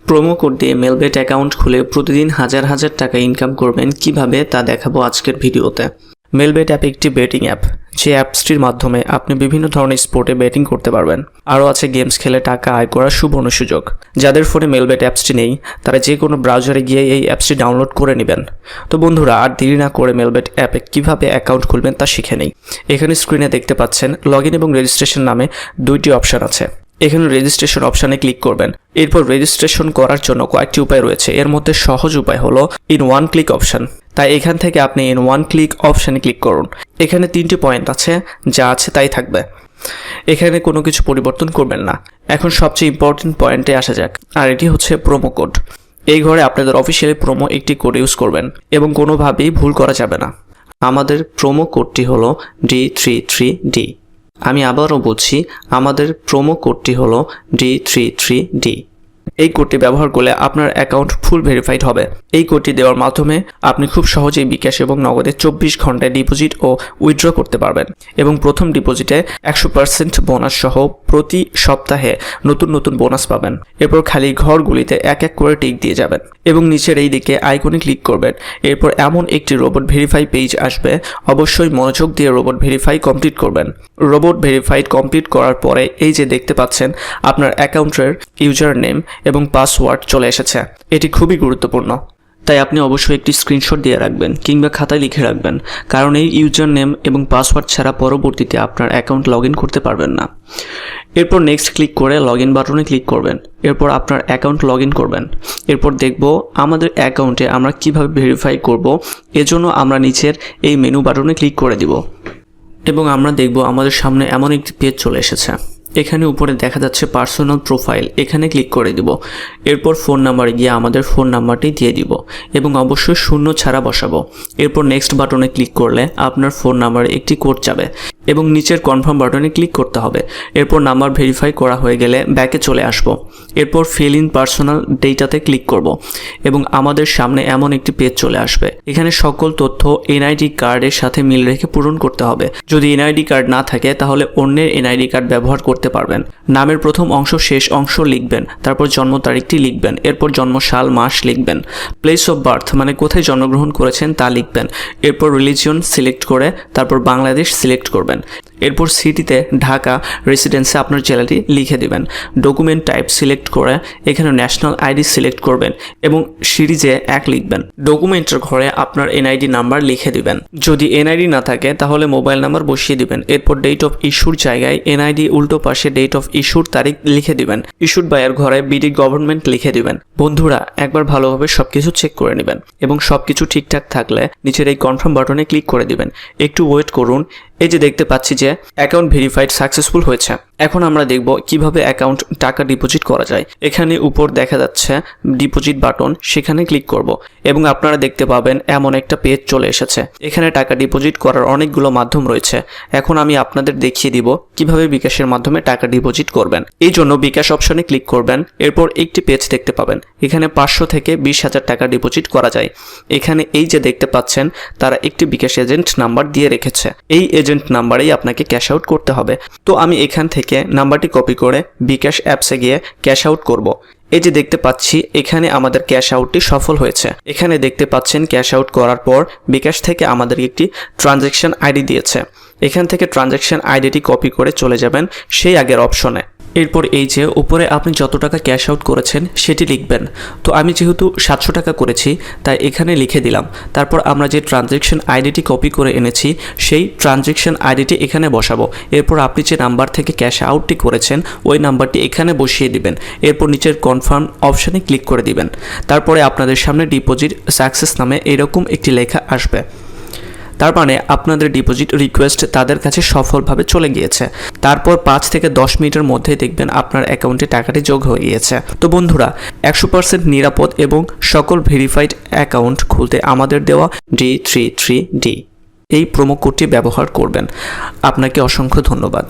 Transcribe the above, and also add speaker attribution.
Speaker 1: Promo code দিয়ে Melbet account খুলে প্রতিদিন হাজার হাজার টাকা ইনকাম করবেন কিভাবে তা দেখাবো আজকের ভিডিওতে। মেলবেট অ্যাপ একটি বেটিং অ্যাপ, যে অ্যাপসটির মাধ্যমে আপনি বিভিন্ন ধরনের স্পোর্টে বেটিং করতে পারবেন। আরও আছে গেমস খেলে টাকা আয় করার সুবর্ণ সুযোগ। যাদের ফোনে মেলবেট অ্যাপসটি নেই তারা যে কোনো ব্রাউজারে গিয়ে এই অ্যাপসটি ডাউনলোড করে নেবেন। তো বন্ধুরা, আর দেরি না করে মেলবেট অ্যাপে কিভাবে অ্যাকাউন্ট খুলবেন তা শিখে নেই। এখানে স্ক্রিনে দেখতে পাচ্ছেন লগইন এবং রেজিস্ট্রেশন নামে দুইটি অপশান আছে। এখানে রেজিস্ট্রেশন অপশানে ক্লিক করবেন। এরপর রেজিস্ট্রেশন করার জন্য কয়েকটি উপায় রয়েছে। এর মধ্যে সহজ উপায় হলো ইন ওয়ান ক্লিক অপশান। তাই এখান থেকে আপনি ইন ওয়ান ক্লিক অপশানে ক্লিক করুন। এখানে 3টি পয়েন্ট আছে, যা আছে তাই থাকবে। এখানে কোনো কিছু পরিবর্তন করবেন না। এখন সবচেয়ে ইম্পর্টেন্ট পয়েন্টে আসা যাক, আর এটি হচ্ছে প্রোমো কোড। এই ঘরে আপনাদের অফিসিয়ালি প্রোমো একটি কোড ইউজ করবেন এবং কোনোভাবেই ভুল করা যাবে না। আমাদের প্রোমো কোডটি হলো D33D। আমি আবারও বলছি, আমাদের প্রোমো কোডটি হলো D33D। এই কোডটি ব্যবহার করলে আপনার অ্যাকাউন্ট ফুল ভেরিফাইড হবে। এই কোডটি দেওয়ার মাধ্যমে আপনি খুব সহজেই বিকাশ এবং নগদে 24 ঘন্টায় ডিপোজিট ও উইথড্র করতে পারবেন এবং প্রথম ডিপোজিটে 100% বোনাস সহ প্রতি সপ্তাহে নতুন নতুন বোনাস পাবেন। এরপর খালি ঘরগুলিতে এক এক করে টিক দিয়ে যাবেন এবং নিচের এই দিকে আইকনে ক্লিক করবেন। এরপর এমন একটি রোবট ভেরিফাই পেজ আসবে। অবশ্যই মনোযোগ দিয়ে রোবট ভেরিফাই কমপ্লিট করবেন। রোবট ভেরিফাইড কমপ্লিট করার পরে এই যে দেখতে পাচ্ছেন আপনার অ্যাকাউন্টের ইউজার নেম এবং পাসওয়ার্ড চলে এসেছে। এটি খুবই গুরুত্বপূর্ণ, তাই আপনি অবশ্যই একটি স্ক্রিনশট দিয়ে রাখবেন কিংবা খাতায় লিখে রাখবেন, কারণ এই ইউজার নেম এবং পাসওয়ার্ড ছাড়া পরবর্তীতে আপনার অ্যাকাউন্ট লগ ইন করতে পারবেন না। এরপর নেক্সট ক্লিক করে লগ ইন বাটনে ক্লিক করবেন। এরপর আপনার অ্যাকাউন্ট লগ ইন করবেন। এরপর দেখব আমাদের অ্যাকাউন্টে আমরা কিভাবে ভেরিফাই করব। এজন্য আমরা নিচের এই মেনু বাটনে ক্লিক করে দিব এবং আমরা দেখব আমাদের সামনে এমন একটি পেজ চলে এসেছে। এখানে উপরে দেখা যাচ্ছে পার্সোনাল প্রোফাইল, এখানে ক্লিক করে দিব। এরপর ফোন নাম্বারে গিয়ে আমাদের ফোন নাম্বারটি দিয়ে দিব এবং অবশ্যই শূন্য ছাড়া বসাবো। এরপর নেক্সট বাটনে ক্লিক করলে আপনার ফোন নাম্বারে একটি কোড যাবে এবং নিচের কনফার্ম বাটনে ক্লিক করতে হবে। এরপর নাম্বার ভেরিফাই করা হয়ে গেলে ব্যাকে চলে আসব। এরপর ফিল ইন পার্সোনাল ডেটাতে ক্লিক করব এবং আমাদের সামনে এমন একটি পেজ চলে আসবে। এখানে সকল তথ্য এনআইডি কার্ডের সাথে মিল রেখে পূরণ করতে হবে। যদি এনআইডি কার্ড না থাকে তাহলে অন্যের এনআইডি কার্ড ব্যবহার করতে পারবেন। নামের প্রথম অংশ শেষ অংশ লিখবেন, তারপর জন্ম তারিখটি লিখবেন, এরপর জন্ম সাল মাস লিখবেন, প্লেস অফ বার্থ মানে কোথায় জন্মগ্রহণ করেছেন তা লিখবেন, এরপর রিলিজিয়ন সিলেক্ট করে তারপর বাংলাদেশ সিলেক্ট করবেন, এরপর সিটিতে ঢাকা, রেসিডেন্সে আপনার জেলাটি লিখে দিবেন, ডকুমেন্ট টাইপ সিলেক্ট করে এখানে ন্যাশনাল আইডি সিলেক্ট করবেন এবং সিরিজে 1 লিখবেন। ডকুমেন্টের ঘরে আপনার এনআইডি নাম্বার লিখে দিবেন। যদি এনআইডি না থাকে তাহলে মোবাইল নাম্বার বসিয়ে দিবেন। এরপর ডেট অফ ইস্যুর জায়গায় এনআইডি উল্টো পাশে ডেট অফ ইস্যুর তারিখ লিখে দিবেন। ইস্যুড বাই এর ঘরে বিডি গভর্নমেন্ট লিখে দিবেন। বন্ধুরা, একবার ভালোভাবে সবকিছু চেক করে নেবেন এবং সবকিছু ঠিকঠাক থাকলে নিচের এই কনফার্ম বাটনে ক্লিক করে দিবেন। একটু ওয়েট করুন। এই যে দেখতে পাচ্ছি যে অ্যাকাউন্ট ভেরিফাইড সাকসেসফুল হয়েছে। এখন আমরা দেখব কিভাবে অ্যাকাউন্ট টাকা ডিপোজিট করা যায়। এখানে উপর দেখা যাচ্ছে ডিপোজিট বাটন, সেখানে ক্লিক করব এবং আপনারা দেখতে পাবেন এমন একটা পেজ চলে এসেছে। এখানে টাকা ডিপোজিট করার অনেকগুলো মাধ্যম রয়েছে। এখন আমি আপনাদের দেখিয়ে দিব কিভাবে বিকাশের মাধ্যমে টাকা ডিপোজিট করবেন। এই জন্য বিকাশ অপশনে ক্লিক করবেন। এরপর একটি পেজ দেখতে পাবেন। এখানে 500 থেকে 20,000 টাকা ডিপোজিট করা যায়। এখানে এই যে দেখতে পাচ্ছেন তারা একটি বিকাশ এজেন্ট নাম্বার দিয়ে রেখেছে। এই এজেন্ট নাম্বারেই আপনাকে ক্যাশ আউট করতে হবে। তো আমি এখান থেকে নাম্বারটি কপি করে বিকাশ অ্যাপসে গিয়ে ক্যাশ আউট করব। এই যে দেখতে পাচ্ছি এখানে আমাদের ক্যাশ আউটটি সফল হয়েছে। এখানে দেখতে পাচ্ছেন ক্যাশ আউট করার পর বিকাশ থেকে আমাদের একটি ট্রানজ্যাকশন আইডি দিয়েছে। এখান থেকে ট্রানজ্যাকশন আইডিটি কপি করে চলে যাবেন সেই আগের অপশনে। এরপর এই যে উপরে আপনি যত টাকা ক্যাশ আউট করেছেন সেটি লিখবেন। তো আমি যেহেতু 700 টাকা করেছি তাই এখানে লিখে দিলাম। তারপর আমরা যে ট্রানজ্যাকশন আইডিটি কপি করে এনেছি সেই ট্রানজ্যাকশন আইডিটি এখানে বসাবো। এরপর আপনি যে নাম্বার থেকে ক্যাশ আউটটি করেছেন ওই নাম্বারটি এখানে বসিয়ে দিবেন। এরপর নিচের কনফার্ম অপশানে ক্লিক করে দিবেন। তারপরে আপনাদের সামনে ডিপোজিট সাকসেস নামে এরকম একটি লেখা আসবে। তার মানে আপনাদের ডিপোজিট রিকোয়েস্ট তাদের কাছে সফলভাবে চলে গিয়েছে। তারপর 5 থেকে 10 মিনিটের মধ্যে দেখবেন আপনার অ্যাকাউন্টে টাকাটি যোগ হয়ে গিয়েছে। তো বন্ধুরা, 100% নিরাপদ এবং সকল ভেরিফাইড অ্যাকাউন্ট খুলতে আমাদের দেওয়া D33D এই প্রোমো কোডটি ব্যবহার করবেন। আপনাকে অসংখ্য ধন্যবাদ।